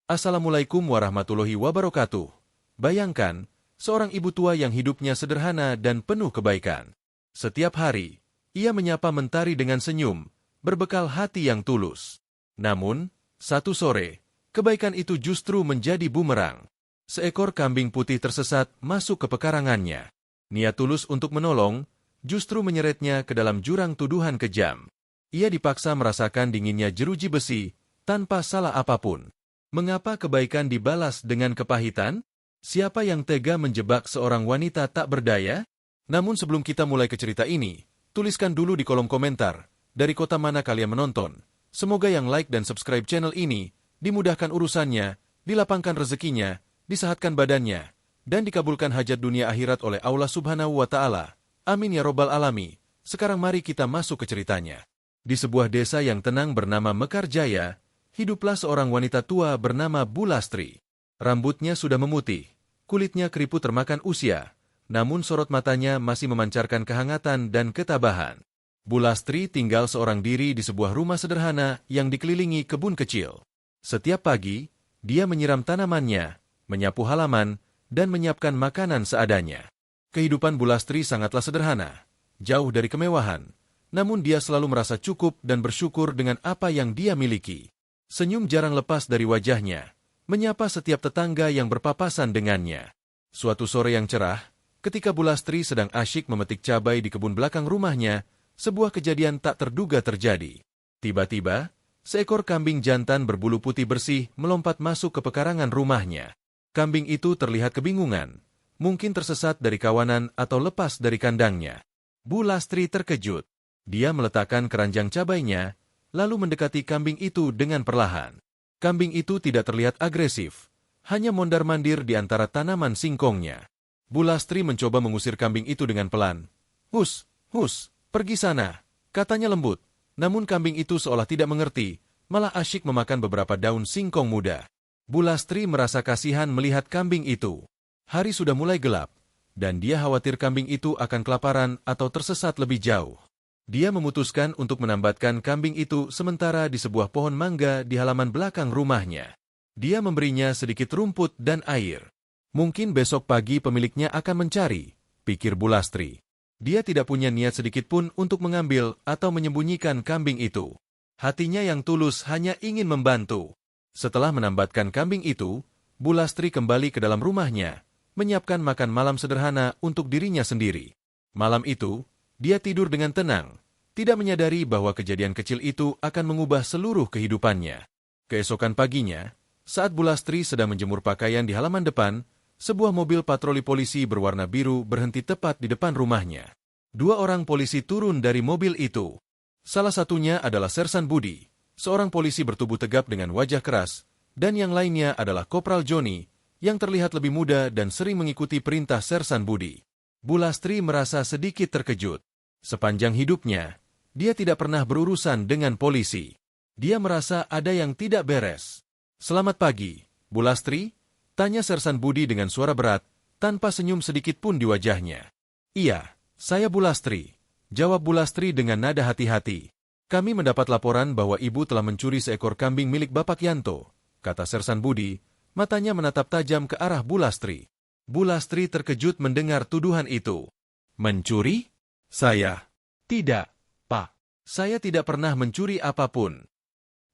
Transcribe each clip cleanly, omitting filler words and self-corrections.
Assalamualaikum warahmatullahi wabarakatuh. Bayangkan, seorang ibu tua yang hidupnya sederhana dan penuh kebaikan. Setiap hari, ia menyapa Mentari dengan senyum, berbekal hati yang tulus. Namun, satu sore, kebaikan itu justru menjadi bumerang. Seekor kambing putih tersesat masuk ke pekarangannya. Niat tulus untuk menolong, justru menyeretnya ke dalam jurang tuduhan kejam. Ia dipaksa merasakan dinginnya jeruji besi, tanpa salah apapun. Mengapa kebaikan dibalas dengan kepahitan? Siapa yang tega menjebak seorang wanita tak berdaya? Namun sebelum kita mulai ke cerita ini, tuliskan dulu di kolom komentar, dari kota mana kalian menonton. Semoga yang like dan subscribe channel ini, dimudahkan urusannya, dilapangkan rezekinya, disehatkan badannya, dan dikabulkan hajat dunia akhirat oleh Allah Subhanahu wa Ta'ala. Amin ya Robbal Alami. Sekarang mari kita masuk ke ceritanya. Di sebuah desa yang tenang bernama Mekarjaya, hiduplah seorang wanita tua bernama Bulastri. Rambutnya sudah memutih, kulitnya keriput termakan usia, namun sorot matanya masih memancarkan kehangatan dan ketabahan. Bulastri tinggal seorang diri di sebuah rumah sederhana yang dikelilingi kebun kecil. Setiap pagi, dia menyiram tanamannya, menyapu halaman, dan menyiapkan makanan seadanya. Kehidupan Bulastri sangatlah sederhana, jauh dari kemewahan, namun dia selalu merasa cukup dan bersyukur dengan apa yang dia miliki. Senyum jarang lepas dari wajahnya, menyapa setiap tetangga yang berpapasan dengannya. Suatu sore yang cerah, ketika Bulastri sedang asyik memetik cabai di kebun belakang rumahnya, sebuah kejadian tak terduga terjadi. Tiba-tiba, seekor kambing jantan berbulu putih bersih melompat masuk ke pekarangan rumahnya. Kambing itu terlihat kebingungan, mungkin tersesat dari kawanan atau lepas dari kandangnya. Bulastri terkejut. Dia meletakkan keranjang cabainya, lalu mendekati kambing itu dengan perlahan. Kambing itu tidak terlihat agresif, hanya mondar-mandir di antara tanaman singkongnya. Bulastri mencoba mengusir kambing itu dengan pelan. "Hus, hus, pergi sana," katanya lembut. Namun kambing itu seolah tidak mengerti, malah asyik memakan beberapa daun singkong muda. Bulastri merasa kasihan melihat kambing itu. Hari sudah mulai gelap, dan dia khawatir kambing itu akan kelaparan atau tersesat lebih jauh. Dia memutuskan untuk menambatkan kambing itu sementara di sebuah pohon mangga di halaman belakang rumahnya. Dia memberinya sedikit rumput dan air. Mungkin besok pagi pemiliknya akan mencari, pikir Bulastri. Dia tidak punya niat sedikit pun untuk mengambil atau menyembunyikan kambing itu. Hatinya yang tulus hanya ingin membantu. Setelah menambatkan kambing itu, Bulastri kembali ke dalam rumahnya, menyiapkan makan malam sederhana untuk dirinya sendiri. Malam itu, dia tidur dengan tenang, tidak menyadari bahwa kejadian kecil itu akan mengubah seluruh kehidupannya. Keesokan paginya, saat Bulastri sedang menjemur pakaian di halaman depan, sebuah mobil patroli polisi berwarna biru berhenti tepat di depan rumahnya. Dua orang polisi turun dari mobil itu. Salah satunya adalah Sersan Budi, seorang polisi bertubuh tegap dengan wajah keras, dan yang lainnya adalah Kopral Joni, yang terlihat lebih muda dan sering mengikuti perintah Sersan Budi. Bulastri merasa sedikit terkejut. Sepanjang hidupnya, dia tidak pernah berurusan dengan polisi. Dia merasa ada yang tidak beres. "Selamat pagi, Bulastri?" tanya Sersan Budi dengan suara berat, tanpa senyum sedikit pun di wajahnya. "Iya, saya Bulastri," jawab Bulastri dengan nada hati-hati. "Kami mendapat laporan bahwa ibu telah mencuri seekor kambing milik Bapak Yanto," kata Sersan Budi, matanya menatap tajam ke arah Bulastri. Bulastri terkejut mendengar tuduhan itu. "Mencuri? Saya? Tidak, Pak. Saya tidak pernah mencuri apapun."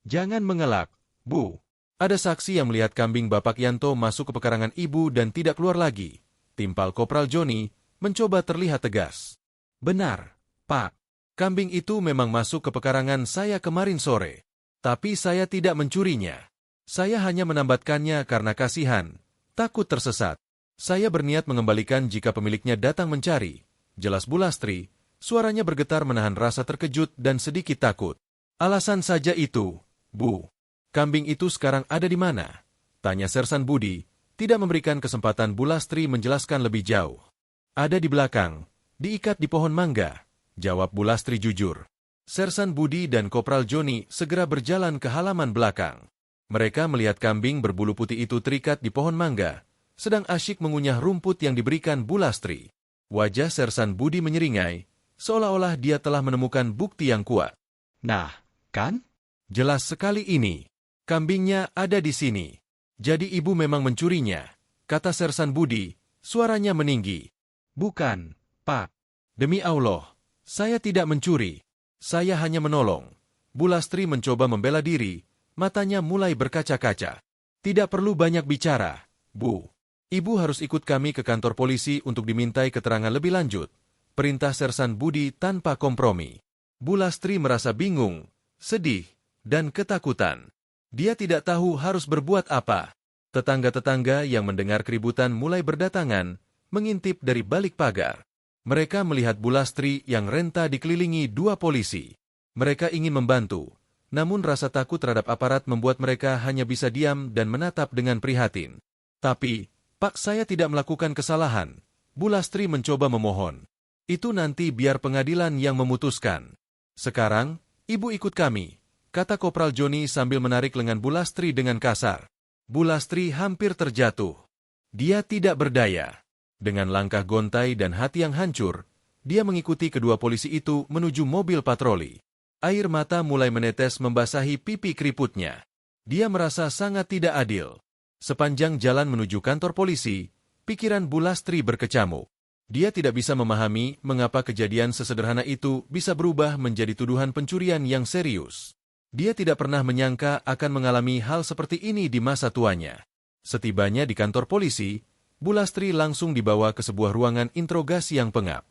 "Jangan mengelak, Bu. Ada saksi yang melihat kambing Bapak Yanto masuk ke pekarangan ibu dan tidak keluar lagi," timpal Kopral Joni, mencoba terlihat tegas. "Benar, Pak. Kambing itu memang masuk ke pekarangan saya kemarin sore. Tapi saya tidak mencurinya. Saya hanya menambatkannya karena kasihan, takut tersesat. Saya berniat mengembalikan jika pemiliknya datang mencari," jelas Bulastri, suaranya bergetar menahan rasa terkejut dan sedikit takut. "Alasan saja itu, Bu. Kambing itu sekarang ada di mana?" tanya Sersan Budi, tidak memberikan kesempatan Bulastri menjelaskan lebih jauh. "Ada di belakang, diikat di pohon mangga," jawab Bulastri jujur. Sersan Budi dan Kopral Joni segera berjalan ke halaman belakang. Mereka melihat kambing berbulu putih itu terikat di pohon mangga, sedang asyik mengunyah rumput yang diberikan Bulastri. Wajah Sersan Budi menyeringai, seolah-olah dia telah menemukan bukti yang kuat. "Nah, kan? Jelas sekali ini. Kambingnya ada di sini." Jadi ibu memang mencurinya, kata Sersan Budi, suaranya meninggi. Bukan, Pak. Demi Allah, saya tidak mencuri. Saya hanya menolong. Bu Lastri mencoba membela diri, matanya mulai berkaca-kaca. Tidak perlu banyak bicara, Bu. Ibu harus ikut kami ke kantor polisi untuk dimintai keterangan lebih lanjut. Perintah Sersan Budi tanpa kompromi. Bu Lastri merasa bingung, sedih, dan ketakutan. Dia tidak tahu harus berbuat apa. Tetangga-tetangga yang mendengar keributan mulai berdatangan, mengintip dari balik pagar. Mereka melihat Bu Lastri yang renta dikelilingi 2 polisi. Mereka ingin membantu, namun rasa takut terhadap aparat membuat mereka hanya bisa diam dan menatap dengan prihatin. Tapi, Pak, saya tidak melakukan kesalahan. Bu Lastri mencoba memohon. Itu nanti biar pengadilan yang memutuskan. Sekarang, Ibu ikut kami, kata Kopral Joni sambil menarik lengan Bu Lastri dengan kasar. Bu Lastri hampir terjatuh. Dia tidak berdaya. Dengan langkah gontai dan hati yang hancur, dia mengikuti kedua polisi itu menuju mobil patroli. Air mata mulai menetes membasahi pipi keriputnya. Dia merasa sangat tidak adil. Sepanjang jalan menuju kantor polisi, pikiran Bu Lastri berkecamuk. Dia tidak bisa memahami mengapa kejadian sesederhana itu bisa berubah menjadi tuduhan pencurian yang serius. Dia tidak pernah menyangka akan mengalami hal seperti ini di masa tuanya. Setibanya di kantor polisi, Bu Lastri langsung dibawa ke sebuah ruangan interogasi yang pengap.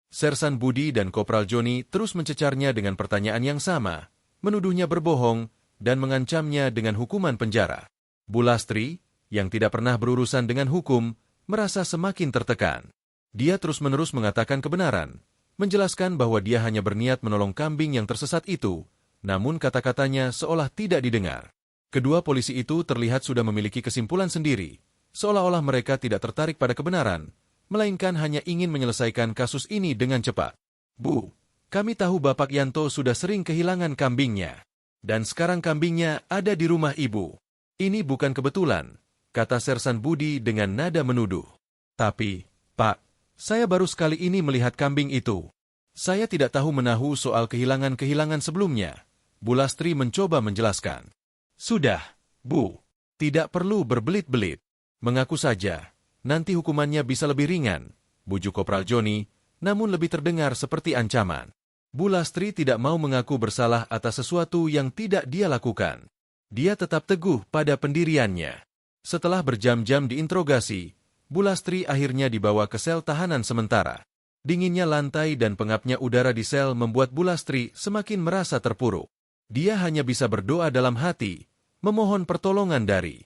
Sersan Budi dan Kopral Joni terus mencecarnya dengan pertanyaan yang sama, menuduhnya berbohong, dan mengancamnya dengan hukuman penjara. Bu Lastri, yang tidak pernah berurusan dengan hukum, merasa semakin tertekan. Dia terus-menerus mengatakan kebenaran, menjelaskan bahwa dia hanya berniat menolong kambing yang tersesat itu, namun kata-katanya seolah tidak didengar. Kedua polisi itu terlihat sudah memiliki kesimpulan sendiri, seolah-olah mereka tidak tertarik pada kebenaran, melainkan hanya ingin menyelesaikan kasus ini dengan cepat. Bu, kami tahu Bapak Yanto sudah sering kehilangan kambingnya. Dan sekarang kambingnya ada di rumah Ibu. Ini bukan kebetulan, kata Sersan Budi dengan nada menuduh. Tapi, Pak, saya baru sekali ini melihat kambing itu. Saya tidak tahu menahu soal kehilangan-kehilangan sebelumnya. Bu Lastri mencoba menjelaskan. Sudah, Bu, tidak perlu berbelit-belit. Mengaku saja. Nanti hukumannya bisa lebih ringan, bujuk Kopral Joni, namun lebih terdengar seperti ancaman. Bu Lastri tidak mau mengaku bersalah atas sesuatu yang tidak dia lakukan. Dia tetap teguh pada pendiriannya. Setelah berjam-jam diinterogasi, Bu Lastri akhirnya dibawa ke sel tahanan sementara. Dinginnya lantai dan pengapnya udara di sel membuat Bu Lastri semakin merasa terpuruk. Dia hanya bisa berdoa dalam hati, memohon pertolongan dari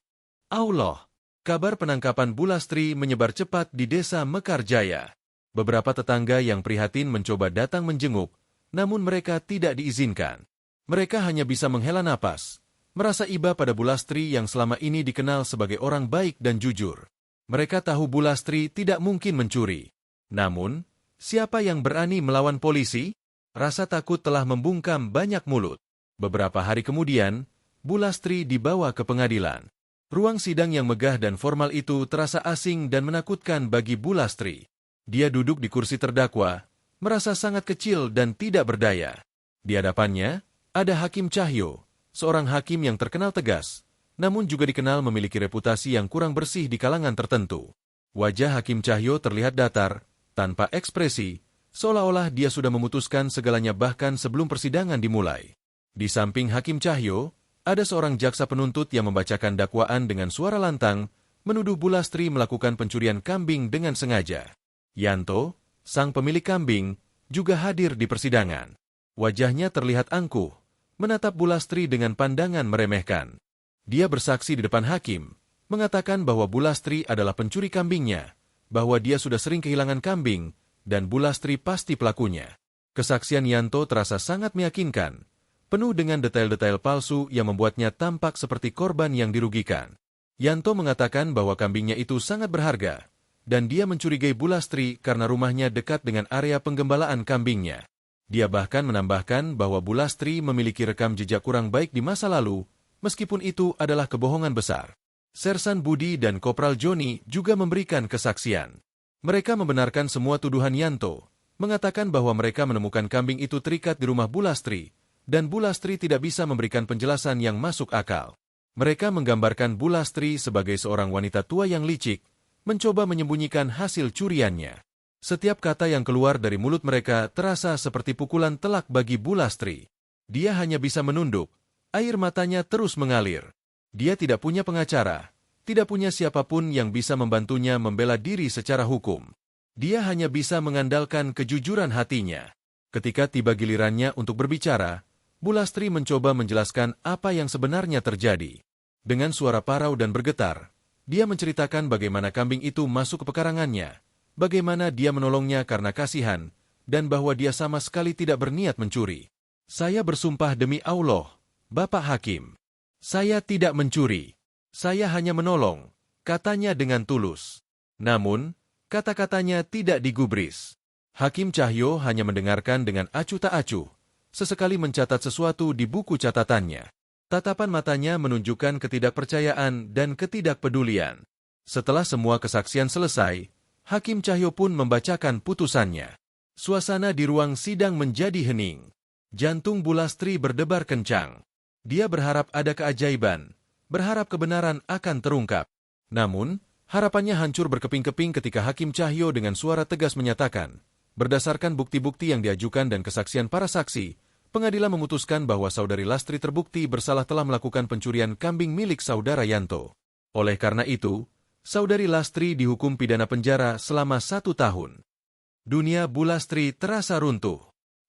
Allah. Kabar penangkapan Bu Lastri menyebar cepat di desa Mekarjaya. Beberapa tetangga yang prihatin mencoba datang menjenguk, namun mereka tidak diizinkan. Mereka hanya bisa menghela napas, merasa iba pada Bu Lastri yang selama ini dikenal sebagai orang baik dan jujur. Mereka tahu Bu Lastri tidak mungkin mencuri. Namun, siapa yang berani melawan polisi? Rasa takut telah membungkam banyak mulut. Beberapa hari kemudian, Bu Lastri dibawa ke pengadilan. Ruang sidang yang megah dan formal itu terasa asing dan menakutkan bagi Bu Lastri. Dia duduk di kursi terdakwa, merasa sangat kecil dan tidak berdaya. Di hadapannya, ada Hakim Cahyo, seorang hakim yang terkenal tegas, namun juga dikenal memiliki reputasi yang kurang bersih di kalangan tertentu. Wajah Hakim Cahyo terlihat datar, tanpa ekspresi, seolah-olah dia sudah memutuskan segalanya bahkan sebelum persidangan dimulai. Di samping Hakim Cahyo, ada seorang jaksa penuntut yang membacakan dakwaan dengan suara lantang, menuduh Bu Lastri melakukan pencurian kambing dengan sengaja. Yanto, sang pemilik kambing, juga hadir di persidangan. Wajahnya terlihat angkuh, menatap Bu Lastri dengan pandangan meremehkan. Dia bersaksi di depan hakim, mengatakan bahwa Bu Lastri adalah pencuri kambingnya, bahwa dia sudah sering kehilangan kambing, dan Bu Lastri pasti pelakunya. Kesaksian Yanto terasa sangat meyakinkan, penuh dengan detail-detail palsu yang membuatnya tampak seperti korban yang dirugikan. Yanto mengatakan bahwa kambingnya itu sangat berharga, dan dia mencurigai Bu Lastri karena rumahnya dekat dengan area penggembalaan kambingnya. Dia bahkan menambahkan bahwa Bu Lastri memiliki rekam jejak kurang baik di masa lalu, meskipun itu adalah kebohongan besar. Sersan Budi dan Kopral Joni juga memberikan kesaksian. Mereka membenarkan semua tuduhan Yanto, mengatakan bahwa mereka menemukan kambing itu terikat di rumah Bu Lastri, dan Bu Lastri tidak bisa memberikan penjelasan yang masuk akal. Mereka menggambarkan Bu Lastri sebagai seorang wanita tua yang licik, mencoba menyembunyikan hasil curiannya. Setiap kata yang keluar dari mulut mereka terasa seperti pukulan telak bagi Bu Lastri. Dia hanya bisa menunduk, air matanya terus mengalir. Dia tidak punya pengacara, tidak punya siapapun yang bisa membantunya membela diri secara hukum. Dia hanya bisa mengandalkan kejujuran hatinya. Ketika tiba gilirannya untuk berbicara, Bu Lastri mencoba menjelaskan apa yang sebenarnya terjadi. Dengan suara parau dan bergetar, dia menceritakan bagaimana kambing itu masuk ke pekarangannya, bagaimana dia menolongnya karena kasihan, dan bahwa dia sama sekali tidak berniat mencuri. Saya bersumpah demi Allah, Bapak Hakim. Saya tidak mencuri. Saya hanya menolong, katanya dengan tulus. Namun, kata-katanya tidak digubris. Hakim Cahyo hanya mendengarkan dengan acuh tak acuh, sesekali mencatat sesuatu di buku catatannya. Tatapan matanya menunjukkan ketidakpercayaan dan ketidakpedulian. Setelah semua kesaksian selesai, Hakim Cahyo pun membacakan putusannya. Suasana di ruang sidang menjadi hening. Jantung Bu Lastri berdebar kencang. Dia berharap ada keajaiban, berharap kebenaran akan terungkap. Namun, harapannya hancur berkeping-keping ketika Hakim Cahyo dengan suara tegas menyatakan, berdasarkan bukti-bukti yang diajukan dan kesaksian para saksi, pengadilan memutuskan bahwa Saudari Lastri terbukti bersalah telah melakukan pencurian kambing milik Saudara Yanto. Oleh karena itu, Saudari Lastri dihukum pidana penjara selama 1 tahun. Dunia Bu Lastri terasa runtuh.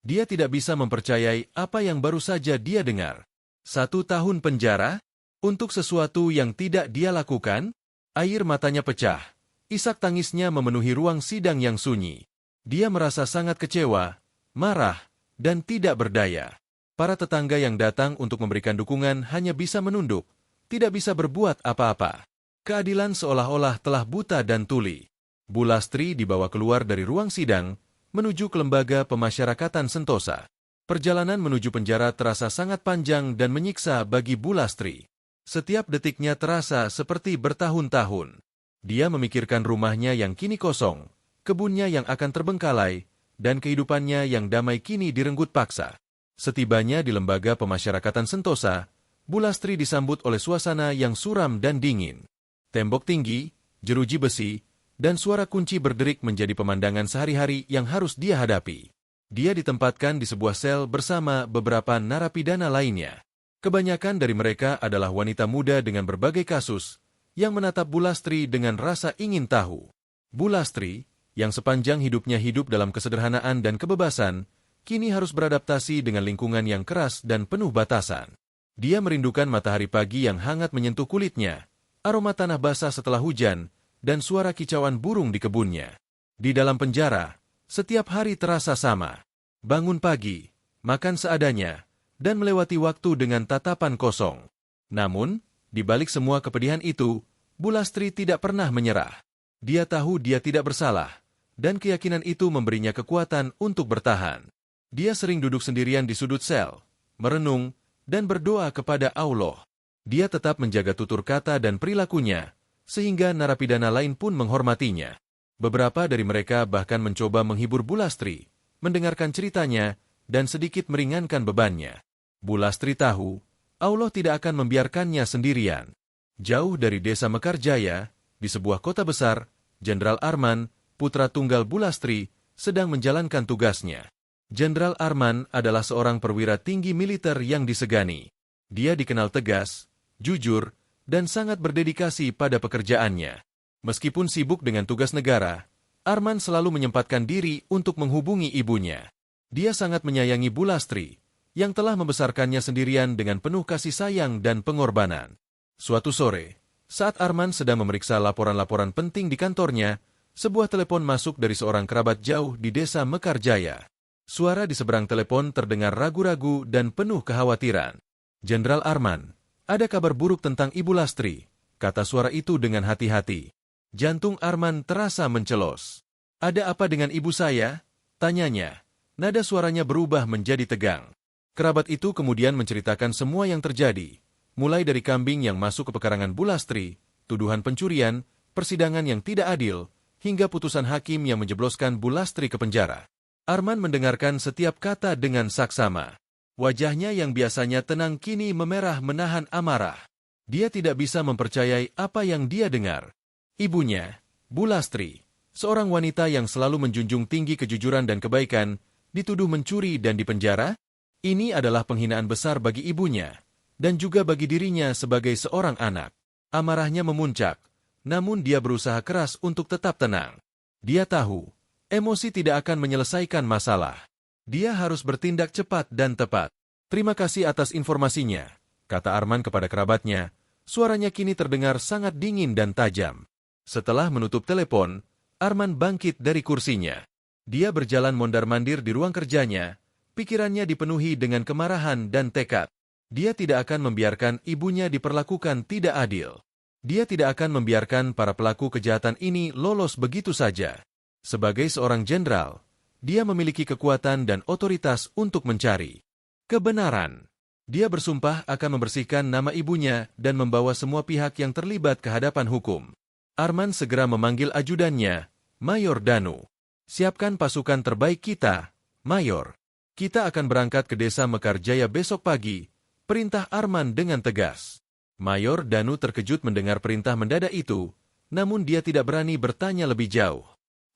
Dia tidak bisa mempercayai apa yang baru saja dia dengar. 1 tahun penjara? Untuk sesuatu yang tidak dia lakukan? Air matanya pecah. Isak tangisnya memenuhi ruang sidang yang sunyi. Dia merasa sangat kecewa, marah, dan tidak berdaya. Para tetangga yang datang untuk memberikan dukungan hanya bisa menunduk, tidak bisa berbuat apa-apa. Keadilan seolah-olah telah buta dan tuli. Bu Lastri dibawa keluar dari ruang sidang, menuju ke lembaga pemasyarakatan Sentosa. Perjalanan menuju penjara terasa sangat panjang dan menyiksa bagi Bu Lastri. Setiap detiknya terasa seperti bertahun-tahun. Dia memikirkan rumahnya yang kini kosong, kebunnya yang akan terbengkalai, dan kehidupannya yang damai kini direnggut paksa. Setibanya di lembaga pemasyarakatan Sentosa, Bu Lastri disambut oleh suasana yang suram dan dingin. Tembok tinggi, jeruji besi, dan suara kunci berderik menjadi pemandangan sehari-hari yang harus dia hadapi. Dia ditempatkan di sebuah sel bersama beberapa narapidana lainnya. Kebanyakan dari mereka adalah wanita muda dengan berbagai kasus, yang menatap Bu Lastri dengan rasa ingin tahu. Bu Lastri, yang sepanjang hidupnya hidup dalam kesederhanaan dan kebebasan, kini harus beradaptasi dengan lingkungan yang keras dan penuh batasan. Dia merindukan matahari pagi yang hangat menyentuh kulitnya, aroma tanah basah setelah hujan, dan suara kicauan burung di kebunnya. Di dalam penjara, setiap hari terasa sama. Bangun pagi, makan seadanya, dan melewati waktu dengan tatapan kosong. Namun, di balik semua kepedihan itu, Bu Lastri tidak pernah menyerah. Dia tahu dia tidak bersalah, dan keyakinan itu memberinya kekuatan untuk bertahan. Dia sering duduk sendirian di sudut sel, merenung, dan berdoa kepada Allah. Dia tetap menjaga tutur kata dan perilakunya, sehingga narapidana lain pun menghormatinya. Beberapa dari mereka bahkan mencoba menghibur Bu Lastri, mendengarkan ceritanya, dan sedikit meringankan bebannya. Bu Lastri tahu, Allah tidak akan membiarkannya sendirian. Jauh dari desa Mekarjaya, di sebuah kota besar, Jenderal Arman, putra tunggal Bu Lastri, sedang menjalankan tugasnya. Jenderal Arman adalah seorang perwira tinggi militer yang disegani. Dia dikenal tegas, jujur, dan sangat berdedikasi pada pekerjaannya. Meskipun sibuk dengan tugas negara, Arman selalu menyempatkan diri untuk menghubungi ibunya. Dia sangat menyayangi Bu Lastri, yang telah membesarkannya sendirian dengan penuh kasih sayang dan pengorbanan. Suatu sore, saat Arman sedang memeriksa laporan-laporan penting di kantornya, sebuah telepon masuk dari seorang kerabat jauh di desa Mekarjaya. Suara di seberang telepon terdengar ragu-ragu dan penuh kekhawatiran. "Jenderal Arman, ada kabar buruk tentang Ibu Lastri," kata suara itu dengan hati-hati. Jantung Arman terasa mencelos. "Ada apa dengan ibu saya?" tanyanya. Nada suaranya berubah menjadi tegang. Kerabat itu kemudian menceritakan semua yang terjadi, mulai dari kambing yang masuk ke pekarangan Bu Lastri, tuduhan pencurian, persidangan yang tidak adil, hingga putusan hakim yang menjebloskan Bu Lastri ke penjara. Arman mendengarkan setiap kata dengan saksama. Wajahnya yang biasanya tenang kini memerah menahan amarah. Dia tidak bisa mempercayai apa yang dia dengar. Ibunya, Bu Lastri, seorang wanita yang selalu menjunjung tinggi kejujuran dan kebaikan, dituduh mencuri dan dipenjara? Ini adalah penghinaan besar bagi ibunya, dan juga bagi dirinya sebagai seorang anak. Amarahnya memuncak, namun dia berusaha keras untuk tetap tenang. Dia tahu, emosi tidak akan menyelesaikan masalah. Dia harus bertindak cepat dan tepat. Terima kasih atas informasinya, kata Arman kepada kerabatnya. Suaranya kini terdengar sangat dingin dan tajam. Setelah menutup telepon, Arman bangkit dari kursinya. Dia berjalan mondar-mandir di ruang kerjanya. Pikirannya dipenuhi dengan kemarahan dan tekad. Dia tidak akan membiarkan ibunya diperlakukan tidak adil. Dia tidak akan membiarkan para pelaku kejahatan ini lolos begitu saja. Sebagai seorang jenderal, dia memiliki kekuatan dan otoritas untuk mencari kebenaran. Dia bersumpah akan membersihkan nama ibunya dan membawa semua pihak yang terlibat ke hadapan hukum. Arman segera memanggil ajudannya, Mayor Danu. Siapkan pasukan terbaik kita, Mayor. Kita akan berangkat ke desa Mekarjaya besok pagi, perintah Arman dengan tegas. Mayor Danu terkejut mendengar perintah mendadak itu, namun dia tidak berani bertanya lebih jauh.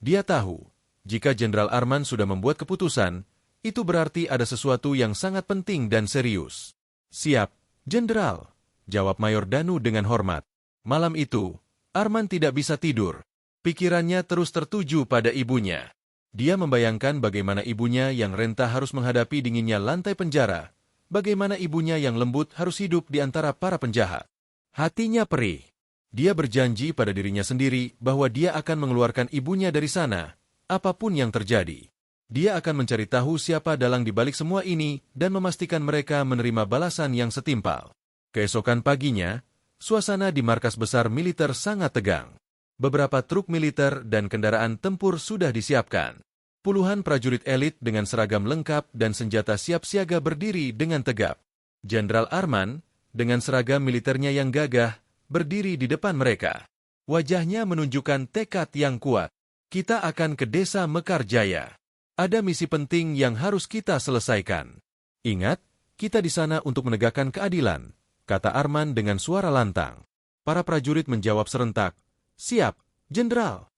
Dia tahu, jika Jenderal Arman sudah membuat keputusan, itu berarti ada sesuatu yang sangat penting dan serius. Siap, Jenderal, jawab Mayor Danu dengan hormat. Malam itu, Arman tidak bisa tidur. Pikirannya terus tertuju pada ibunya. Dia membayangkan bagaimana ibunya yang renta harus menghadapi dinginnya lantai penjara, bagaimana ibunya yang lembut harus hidup di antara para penjahat. Hatinya perih. Dia berjanji pada dirinya sendiri bahwa dia akan mengeluarkan ibunya dari sana, apapun yang terjadi. Dia akan mencari tahu siapa dalang di balik semua ini dan memastikan mereka menerima balasan yang setimpal. Keesokan paginya, suasana di markas besar militer sangat tegang. Beberapa truk militer dan kendaraan tempur sudah disiapkan. Puluhan prajurit elit dengan seragam lengkap dan senjata siap siaga berdiri dengan tegap. Jenderal Arman, dengan seragam militernya yang gagah, berdiri di depan mereka. Wajahnya menunjukkan tekad yang kuat. Kita akan ke desa Mekarjaya. Ada misi penting yang harus kita selesaikan. Ingat, kita di sana untuk menegakkan keadilan, kata Arman dengan suara lantang. Para prajurit menjawab serentak, siap, Jenderal.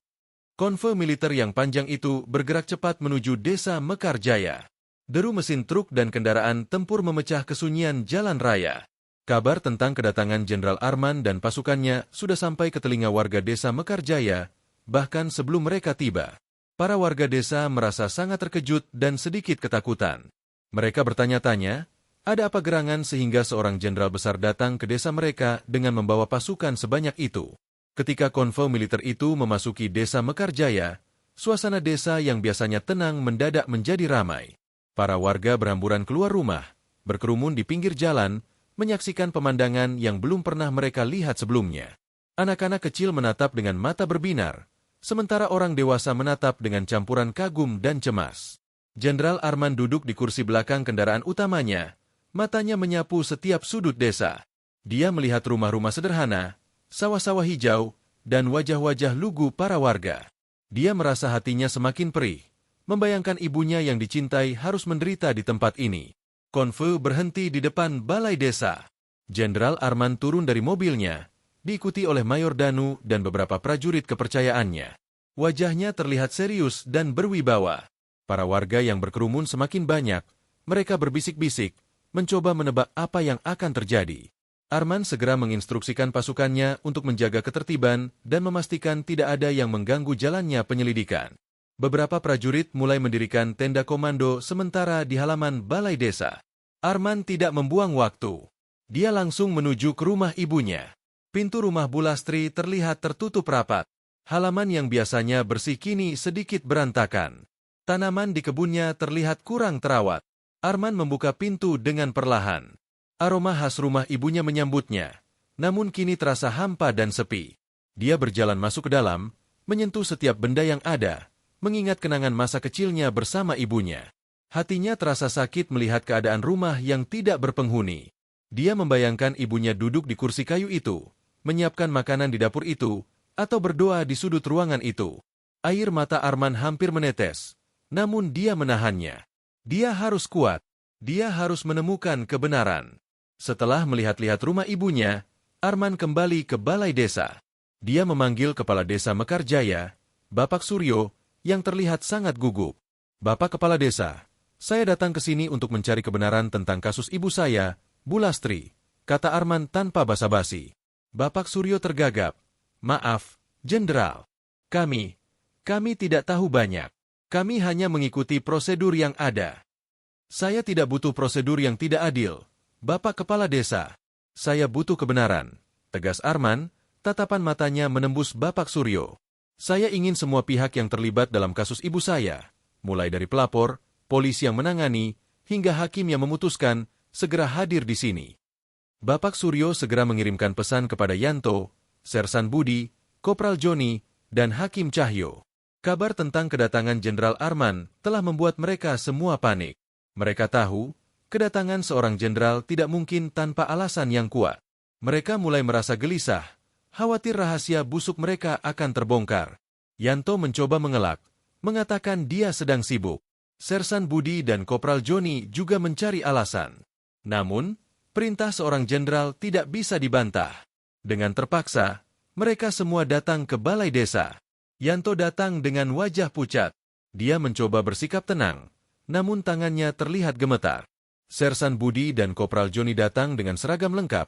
Konvoi militer yang panjang itu bergerak cepat menuju desa Mekarjaya. Deru mesin truk dan kendaraan tempur memecah kesunyian jalan raya. Kabar tentang kedatangan Jenderal Arman dan pasukannya sudah sampai ke telinga warga desa Mekarjaya, bahkan sebelum mereka tiba. Para warga desa merasa sangat terkejut dan sedikit ketakutan. Mereka bertanya-tanya, ada apa gerangan sehingga seorang jenderal besar datang ke desa mereka dengan membawa pasukan sebanyak itu. Ketika konvoi militer itu memasuki desa Mekarjaya, suasana desa yang biasanya tenang mendadak menjadi ramai. Para warga berhamburan keluar rumah, berkerumun di pinggir jalan, menyaksikan pemandangan yang belum pernah mereka lihat sebelumnya. Anak-anak kecil menatap dengan mata berbinar, sementara orang dewasa menatap dengan campuran kagum dan cemas. Jenderal Arman duduk di kursi belakang kendaraan utamanya, matanya menyapu setiap sudut desa. Dia melihat rumah-rumah sederhana, sawah-sawah hijau, dan wajah-wajah lugu para warga. Dia merasa hatinya semakin perih, membayangkan ibunya yang dicintai harus menderita di tempat ini. Konvoi berhenti di depan balai desa. Jenderal Arman turun dari mobilnya, diikuti oleh Mayor Danu dan beberapa prajurit kepercayaannya. Wajahnya terlihat serius dan berwibawa. Para warga yang berkerumun semakin banyak, mereka berbisik-bisik, mencoba menebak apa yang akan terjadi. Arman segera menginstruksikan pasukannya untuk menjaga ketertiban dan memastikan tidak ada yang mengganggu jalannya penyelidikan. Beberapa prajurit mulai mendirikan tenda komando sementara di halaman balai desa. Arman tidak membuang waktu. Dia langsung menuju ke rumah ibunya. Pintu rumah Bu Lastri terlihat tertutup rapat. Halaman yang biasanya bersih kini sedikit berantakan. Tanaman di kebunnya terlihat kurang terawat. Arman membuka pintu dengan perlahan. Aroma khas rumah ibunya menyambutnya, namun kini terasa hampa dan sepi. Dia berjalan masuk ke dalam, menyentuh setiap benda yang ada, mengingat kenangan masa kecilnya bersama ibunya. Hatinya terasa sakit melihat keadaan rumah yang tidak berpenghuni. Dia membayangkan ibunya duduk di kursi kayu itu, menyiapkan makanan di dapur itu, atau berdoa di sudut ruangan itu. Air mata Arman hampir menetes, namun dia menahannya. Dia harus kuat, dia harus menemukan kebenaran. Setelah melihat-lihat rumah ibunya, Arman kembali ke balai desa. Dia memanggil Kepala Desa Mekarjaya, Bapak Suryo, yang terlihat sangat gugup. "Bapak Kepala Desa, saya datang ke sini untuk mencari kebenaran tentang kasus ibu saya, Bu Lastri," kata Arman tanpa basa-basi. Bapak Suryo tergagap. "Maaf, Jenderal. Kami tidak tahu banyak. Kami hanya mengikuti prosedur yang ada." "Saya tidak butuh prosedur yang tidak adil, Bapak Kepala Desa. Saya butuh kebenaran," tegas Arman. Tatapan matanya menembus Bapak Suryo. "Saya ingin semua pihak yang terlibat dalam kasus ibu saya, mulai dari pelapor, polisi yang menangani, hingga hakim yang memutuskan, segera hadir di sini." Bapak Suryo segera mengirimkan pesan kepada Yanto, Sersan Budi, Kopral Joni, dan Hakim Cahyo. Kabar tentang kedatangan Jenderal Arman telah membuat mereka semua panik. Mereka tahu, kedatangan seorang jenderal tidak mungkin tanpa alasan yang kuat. Mereka mulai merasa gelisah, khawatir rahasia busuk mereka akan terbongkar. Yanto mencoba mengelak, mengatakan dia sedang sibuk. Sersan Budi dan Kopral Joni juga mencari alasan. Namun, perintah seorang jenderal tidak bisa dibantah. Dengan terpaksa, mereka semua datang ke balai desa. Yanto datang dengan wajah pucat. Dia mencoba bersikap tenang, namun tangannya terlihat gemetar. Sersan Budi dan Kopral Joni datang dengan seragam lengkap,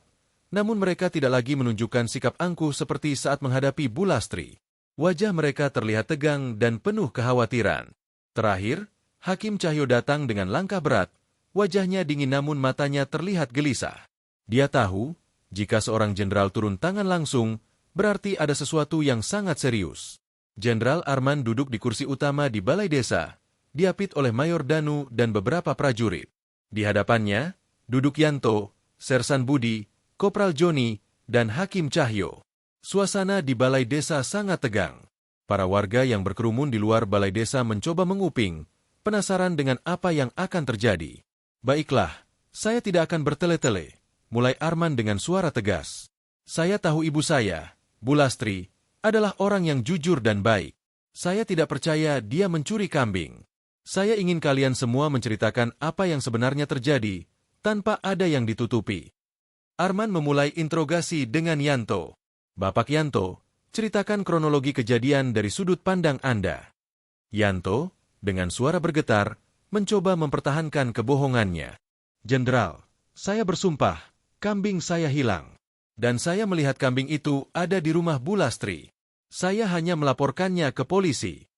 namun mereka tidak lagi menunjukkan sikap angkuh seperti saat menghadapi Bu Lastri. Wajah mereka terlihat tegang dan penuh kekhawatiran. Terakhir, Hakim Cahyo datang dengan langkah berat. Wajahnya dingin namun matanya terlihat gelisah. Dia tahu, jika seorang jenderal turun tangan langsung, berarti ada sesuatu yang sangat serius. Jenderal Arman duduk di kursi utama di balai desa, diapit oleh Mayor Danu dan beberapa prajurit. Di hadapannya, duduk Yanto, Sersan Budi, Kopral Joni, dan Hakim Cahyo. Suasana di balai desa sangat tegang. Para warga yang berkerumun di luar balai desa mencoba menguping, penasaran dengan apa yang akan terjadi. "Baiklah, saya tidak akan bertele-tele," mulai Arman dengan suara tegas. "Saya tahu ibu saya, Bu Lastri, adalah orang yang jujur dan baik. Saya tidak percaya dia mencuri kambing. Saya ingin kalian semua menceritakan apa yang sebenarnya terjadi, tanpa ada yang ditutupi." Arman memulai interogasi dengan Yanto. "Bapak Yanto, ceritakan kronologi kejadian dari sudut pandang Anda." Yanto, dengan suara bergetar, mencoba mempertahankan kebohongannya. "Jenderal, saya bersumpah, kambing saya hilang. Dan saya melihat kambing itu ada di rumah Bu Lastri. Saya hanya melaporkannya ke polisi."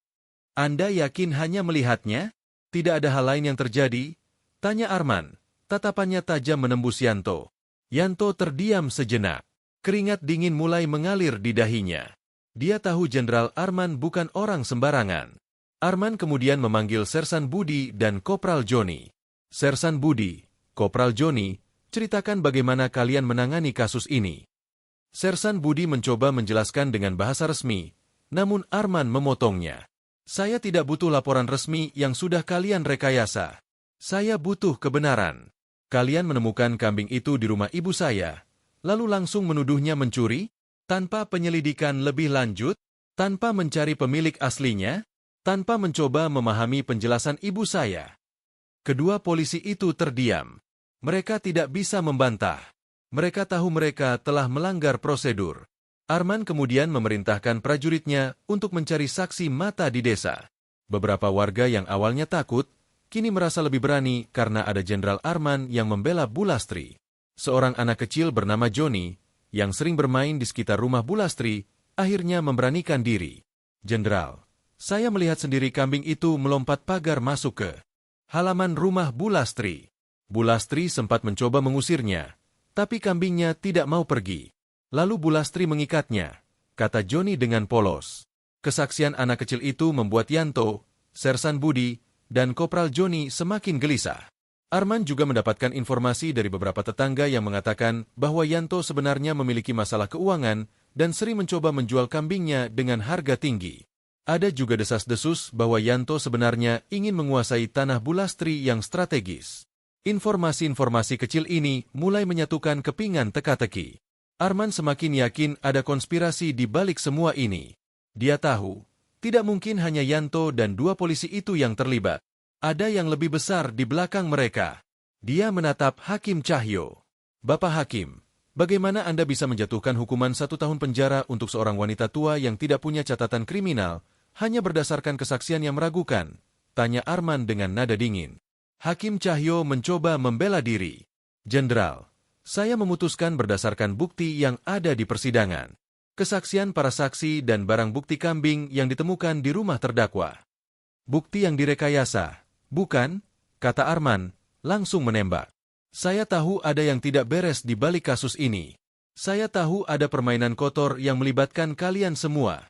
"Anda yakin hanya melihatnya? Tidak ada hal lain yang terjadi?" tanya Arman. Tatapannya tajam menembus Yanto. Yanto terdiam sejenak. Keringat dingin mulai mengalir di dahinya. Dia tahu Jenderal Arman bukan orang sembarangan. Arman kemudian memanggil Sersan Budi dan Kopral Joni. "Sersan Budi, Kopral Joni, ceritakan bagaimana kalian menangani kasus ini." Sersan Budi mencoba menjelaskan dengan bahasa resmi, namun Arman memotongnya. "Saya tidak butuh laporan resmi yang sudah kalian rekayasa. Saya butuh kebenaran. Kalian menemukan kambing itu di rumah ibu saya, lalu langsung menuduhnya mencuri, tanpa penyelidikan lebih lanjut, tanpa mencari pemilik aslinya, tanpa mencoba memahami penjelasan ibu saya." Kedua polisi itu terdiam. Mereka tidak bisa membantah. Mereka tahu mereka telah melanggar prosedur. Arman kemudian memerintahkan prajuritnya untuk mencari saksi mata di desa. Beberapa warga yang awalnya takut, kini merasa lebih berani karena ada Jenderal Arman yang membela Bu Lastri. Seorang anak kecil bernama Joni, yang sering bermain di sekitar rumah Bu Lastri, akhirnya memberanikan diri. "Jenderal, saya melihat sendiri kambing itu melompat pagar masuk ke halaman rumah Bu Lastri. Bu Lastri sempat mencoba mengusirnya, tapi kambingnya tidak mau pergi. Lalu Bu Lastri mengikatnya," kata Joni dengan polos. Kesaksian anak kecil itu membuat Yanto, Sersan Budi, dan Kopral Joni semakin gelisah. Arman juga mendapatkan informasi dari beberapa tetangga yang mengatakan bahwa Yanto sebenarnya memiliki masalah keuangan dan sering mencoba menjual kambingnya dengan harga tinggi. Ada juga desas-desus bahwa Yanto sebenarnya ingin menguasai tanah Bu Lastri yang strategis. Informasi-informasi kecil ini mulai menyatukan kepingan teka-teki. Arman semakin yakin ada konspirasi di balik semua ini. Dia tahu, tidak mungkin hanya Yanto dan dua polisi itu yang terlibat. Ada yang lebih besar di belakang mereka. Dia menatap Hakim Cahyo. "Bapak Hakim, Bagaimana Anda bisa menjatuhkan hukuman 1 tahun penjara untuk seorang wanita tua yang tidak punya catatan kriminal hanya berdasarkan kesaksian yang meragukan? Tanya Arman dengan nada dingin. Hakim Cahyo mencoba membela diri. Jenderal, saya memutuskan berdasarkan bukti yang ada di persidangan. Kesaksian para saksi dan barang bukti kambing yang ditemukan di rumah terdakwa. Bukti yang direkayasa, bukan? Kata Arman, langsung menembak. Saya tahu ada yang tidak beres di balik kasus ini. Saya tahu ada permainan kotor yang melibatkan kalian semua.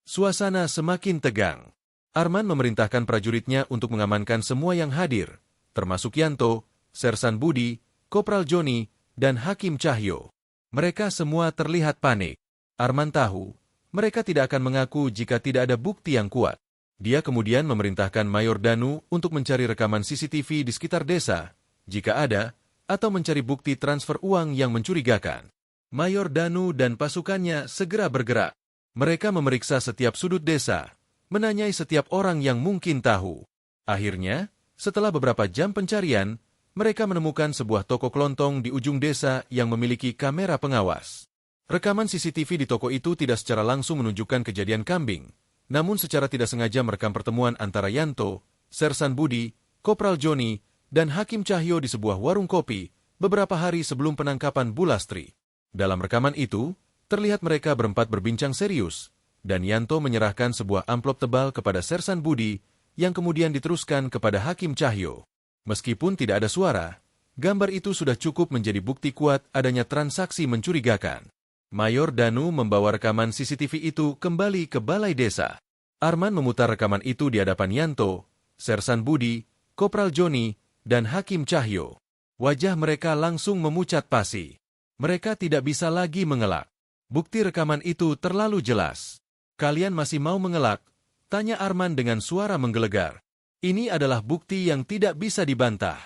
Suasana semakin tegang. Arman memerintahkan prajuritnya untuk mengamankan semua yang hadir, termasuk Yanto, Sersan Budi, Kopral Joni, dan Hakim Cahyo. Mereka semua terlihat panik. Arman tahu, mereka tidak akan mengaku jika tidak ada bukti yang kuat. Dia kemudian memerintahkan Mayor Danu untuk mencari rekaman CCTV di sekitar desa, jika ada, atau mencari bukti transfer uang yang mencurigakan. Mayor Danu dan pasukannya segera bergerak. Mereka memeriksa setiap sudut desa, menanyai setiap orang yang mungkin tahu. Akhirnya, setelah beberapa jam pencarian, mereka menemukan sebuah toko kelontong di ujung desa yang memiliki kamera pengawas. Rekaman CCTV di toko itu tidak secara langsung menunjukkan kejadian kambing, namun secara tidak sengaja merekam pertemuan antara Yanto, Sersan Budi, Kopral Joni, dan Hakim Cahyo di sebuah warung kopi beberapa hari sebelum penangkapan Bulastri. Dalam rekaman itu, terlihat mereka berempat berbincang serius, dan Yanto menyerahkan sebuah amplop tebal kepada Sersan Budi yang kemudian diteruskan kepada Hakim Cahyo. Meskipun tidak ada suara, gambar itu sudah cukup menjadi bukti kuat adanya transaksi mencurigakan. Mayor Danu membawa rekaman CCTV itu kembali ke balai desa. Arman memutar rekaman itu di hadapan Yanto, Sersan Budi, Kopral Joni, dan Hakim Cahyo. Wajah mereka langsung memucat pasi. Mereka tidak bisa lagi mengelak. Bukti rekaman itu terlalu jelas. Kalian masih mau mengelak? Tanya Arman dengan suara menggelegar. Ini adalah bukti yang tidak bisa dibantah.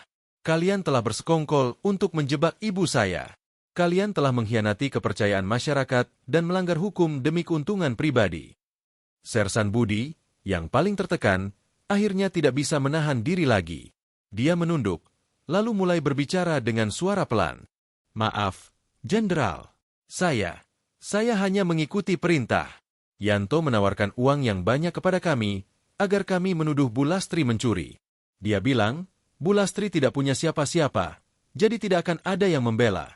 Kalian telah bersekongkol untuk menjebak ibu saya. Kalian telah mengkhianati kepercayaan masyarakat dan melanggar hukum demi keuntungan pribadi. Sersan Budi, yang paling tertekan, akhirnya tidak bisa menahan diri lagi. Dia menunduk, lalu mulai berbicara dengan suara pelan. Maaf, Jenderal. Saya hanya mengikuti perintah. Yanto menawarkan uang yang banyak kepada kami, agar kami menuduh Bulastri mencuri. Dia bilang, Bulastri tidak punya siapa-siapa, jadi tidak akan ada yang membela.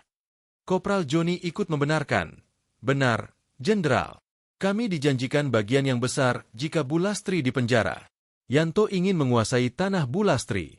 Kopral Joni ikut membenarkan. Benar, Jenderal. Kami dijanjikan bagian yang besar jika Bulastri dipenjara. Yanto ingin menguasai tanah Bulastri.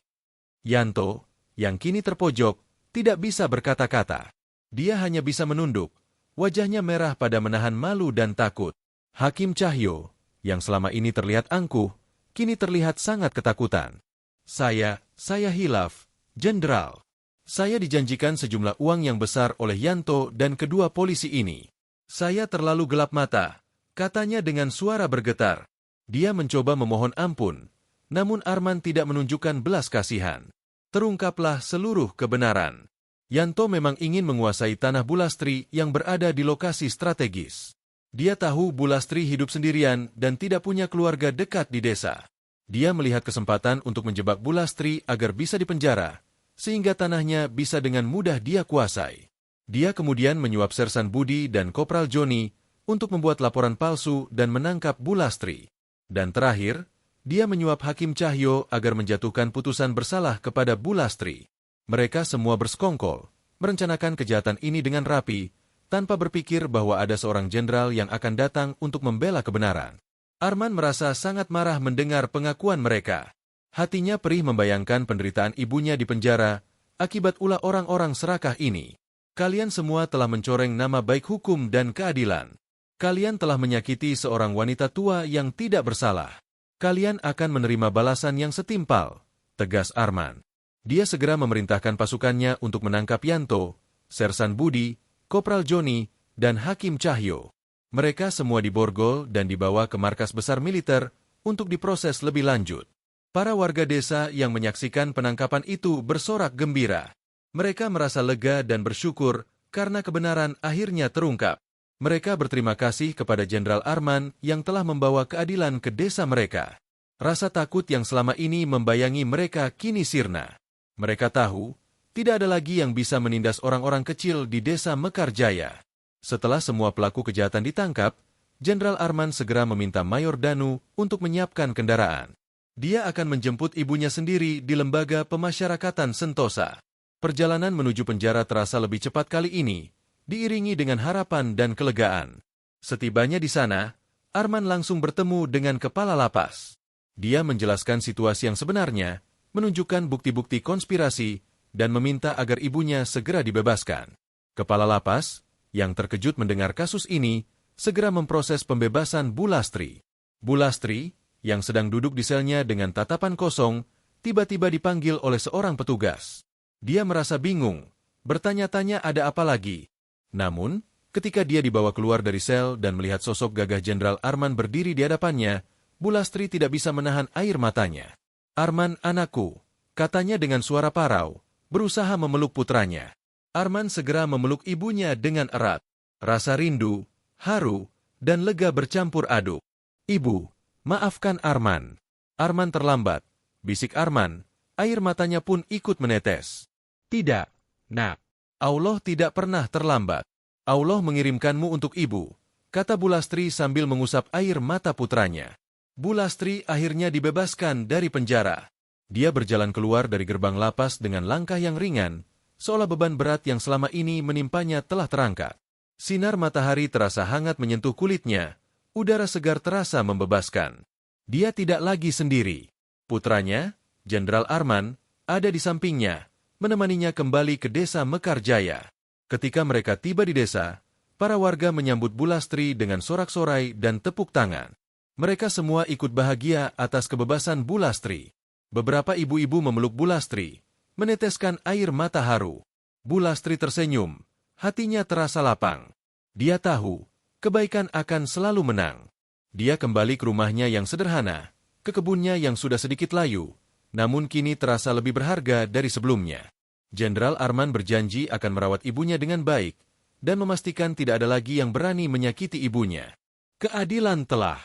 Yanto, yang kini terpojok, tidak bisa berkata-kata. Dia hanya bisa menunduk. Wajahnya merah pada menahan malu dan takut. Hakim Cahyo, yang selama ini terlihat angkuh, kini terlihat sangat ketakutan. Saya hilaf, Jenderal. Saya dijanjikan sejumlah uang yang besar oleh Yanto dan kedua polisi ini. Saya terlalu gelap mata, katanya dengan suara bergetar. Dia mencoba memohon ampun, namun Arman tidak menunjukkan belas kasihan. Terungkaplah seluruh kebenaran. Yanto memang ingin menguasai tanah Bulastri yang berada di lokasi strategis. Dia tahu Bulastri hidup sendirian dan tidak punya keluarga dekat di desa. Dia melihat kesempatan untuk menjebak Bulastri agar bisa dipenjara, sehingga tanahnya bisa dengan mudah dia kuasai. Dia kemudian menyuap Sersan Budi dan Kopral Joni untuk membuat laporan palsu dan menangkap Bulastri. Dan terakhir, dia menyuap Hakim Cahyo agar menjatuhkan putusan bersalah kepada Bulastri. Mereka semua bersekongkol, merencanakan kejahatan ini dengan rapi, tanpa berpikir bahwa ada seorang jenderal yang akan datang untuk membela kebenaran. Arman merasa sangat marah mendengar pengakuan mereka. Hatinya perih membayangkan penderitaan ibunya di penjara akibat ulah orang-orang serakah ini. Kalian semua telah mencoreng nama baik hukum dan keadilan. Kalian telah menyakiti seorang wanita tua yang tidak bersalah. Kalian akan menerima balasan yang setimpal, tegas Arman. Dia segera memerintahkan pasukannya untuk menangkap Yanto, Sersan Budi, Kopral Joni, dan Hakim Cahyo. Mereka semua diborgol dan dibawa ke markas besar militer untuk diproses lebih lanjut. Para warga desa yang menyaksikan penangkapan itu bersorak gembira. Mereka merasa lega dan bersyukur karena kebenaran akhirnya terungkap. Mereka berterima kasih kepada Jenderal Arman yang telah membawa keadilan ke desa mereka. Rasa takut yang selama ini membayangi mereka kini sirna. Mereka tahu, Tidak ada lagi yang bisa menindas orang-orang kecil di desa Mekarjaya. Setelah semua pelaku kejahatan ditangkap, Jenderal Arman segera meminta Mayor Danu untuk menyiapkan kendaraan. Dia akan menjemput ibunya sendiri di Lembaga Pemasyarakatan Sentosa. Perjalanan menuju penjara terasa lebih cepat kali ini, diiringi dengan harapan dan kelegaan. Setibanya di sana, Arman langsung bertemu dengan kepala lapas. Dia menjelaskan situasi yang sebenarnya, menunjukkan bukti-bukti konspirasi, dan meminta agar ibunya segera dibebaskan. Kepala lapas, yang terkejut mendengar kasus ini, segera memproses pembebasan Bulastri. Bulastri, yang sedang duduk di selnya dengan tatapan kosong, tiba-tiba dipanggil oleh seorang petugas. Dia merasa bingung, bertanya-tanya ada apa lagi. Namun, ketika dia dibawa keluar dari sel dan melihat sosok gagah Jenderal Arman berdiri di hadapannya, Bulastri tidak bisa menahan air matanya. "Arman, anakku," katanya dengan suara parau, berusaha memeluk putranya. Arman segera memeluk ibunya dengan erat. Rasa rindu, haru, dan lega bercampur aduk. "Ibu, maafkan Arman." "Arman terlambat," bisik Arman, air matanya pun ikut menetes. "Tidak, nak. Allah tidak pernah terlambat. Allah mengirimkanmu untuk ibu," kata Bulastri sambil mengusap air mata putranya. Bulastri akhirnya dibebaskan dari penjara. Dia berjalan keluar dari gerbang lapas dengan langkah yang ringan, seolah beban berat yang selama ini menimpanya telah terangkat. Sinar matahari terasa hangat menyentuh kulitnya, udara segar terasa membebaskan. Dia tidak lagi sendiri. Putranya, Jenderal Arman, ada di sampingnya, menemaninya kembali ke desa Mekarjaya. Ketika mereka tiba di desa, para warga menyambut Bulastri dengan sorak-sorai dan tepuk tangan. Mereka semua ikut bahagia atas kebebasan Bulastri. Beberapa ibu-ibu memeluk Bulastri, meneteskan air mata haru. Bulastri tersenyum, hatinya terasa lapang. Dia tahu, kebaikan akan selalu menang. Dia kembali ke rumahnya yang sederhana, ke kebunnya yang sudah sedikit layu, namun kini terasa lebih berharga dari sebelumnya. Jenderal Arman berjanji akan merawat ibunya dengan baik, dan memastikan tidak ada lagi yang berani menyakiti ibunya. Keadilan telah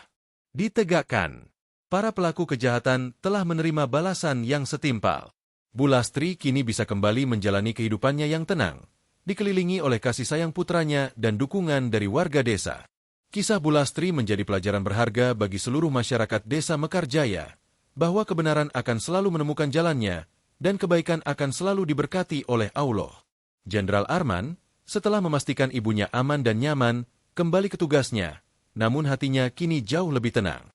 ditegakkan. Para pelaku kejahatan telah menerima balasan yang setimpal. Bulastri kini bisa kembali menjalani kehidupannya yang tenang, dikelilingi oleh kasih sayang putranya dan dukungan dari warga desa. Kisah Bulastri menjadi pelajaran berharga bagi seluruh masyarakat desa Mekarjaya, bahwa kebenaran akan selalu menemukan jalannya, dan kebaikan akan selalu diberkati oleh Allah. Jenderal Arman, setelah memastikan ibunya aman dan nyaman, kembali ke tugasnya, namun hatinya kini jauh lebih tenang.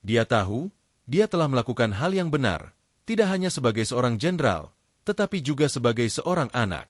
Dia tahu, dia telah melakukan hal yang benar, tidak hanya sebagai seorang jenderal, tetapi juga sebagai seorang anak.